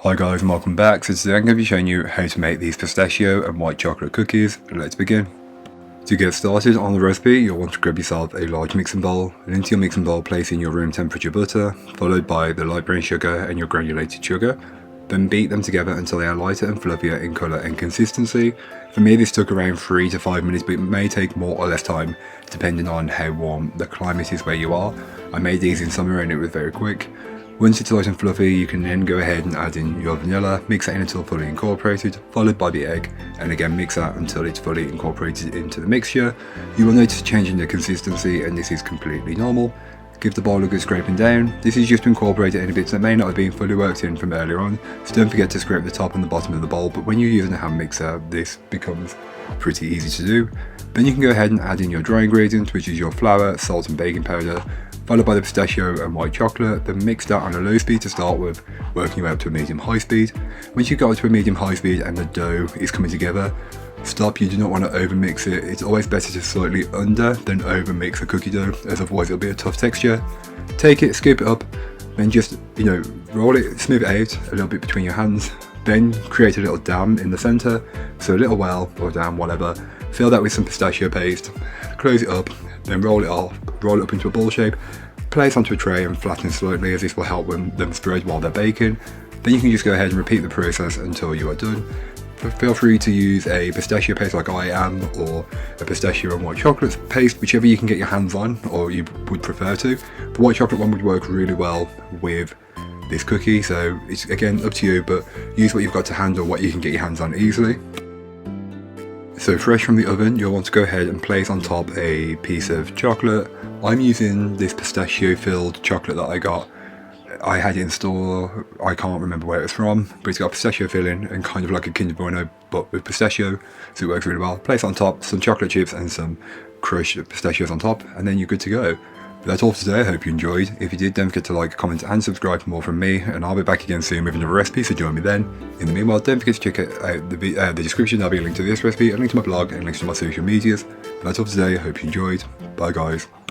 Hi guys and welcome back. So today I'm going to be showing you how to make these pistachio and white chocolate cookies. Let's begin. To get started on the recipe, you'll want to grab yourself a large mixing bowl, and into your mixing bowl place in your room temperature butter, followed by the light brown sugar and your granulated sugar. Then beat them together until they are lighter and fluffier in colour and consistency. For me this took around 3 to 5 minutes, but it may take more or less time depending on how warm the climate is where you are. I made these in summer and it was very quick. Once it's light and fluffy, you can then go ahead and add in your vanilla, mix that in until fully incorporated, followed by the egg, and again mix that until it's fully incorporated into the mixture. You will notice a change in the consistency, and this is completely normal. Give the bowl a good scraping down. This is just to incorporate any bits that may not have been fully worked in from earlier on, so don't forget to scrape the top and the bottom of the bowl, but when you're using a hand mixer, this becomes pretty easy to do. Then you can go ahead and add in your dry ingredients, which is your flour, salt and baking powder, followed by the pistachio and white chocolate. Then mix that on a low speed to start with, working your way up to a medium-high speed. Once you go to a medium-high speed and the dough is coming together, stop. You do not want to over mix it. It's always better to slightly under than over mix a cookie dough, as otherwise it'll be a tough texture. Take it, scoop it up, then just roll it, smooth it out a little bit between your hands. Then create a little dam in the center, so a little well or dam, whatever. Fill that with some pistachio paste, close it up, then roll it up into a ball shape, place onto a tray and flatten slightly, as this will help them spread while they're baking. Then you can just go ahead and repeat the process until you are done. Feel free to use a pistachio paste like I am, or a pistachio and white chocolate paste, whichever you can get your hands on or you would prefer to. The white chocolate one would work really well with this cookie, so it's again up to you, but use what you've got to handle what you can get your hands on easily. So fresh from the oven, you'll want to go ahead and place on top a piece of chocolate. I'm using this pistachio filled chocolate that I got. I had it in store, I can't remember where it was from, but it's got pistachio filling and kind of like a Kinder Bueno but with pistachio, so it works really well. Place on top some chocolate chips and some crushed pistachios on top, and then you're good to go. But that's all for today. I hope you enjoyed. If you did, don't forget to like, comment and subscribe for more from me, and I'll be back again soon with another recipe, so join me then. In the meanwhile, don't forget to check out the description. There'll be a link to this recipe, a link to my blog, and links to my social medias. But that's all for today. I hope you enjoyed. Bye guys.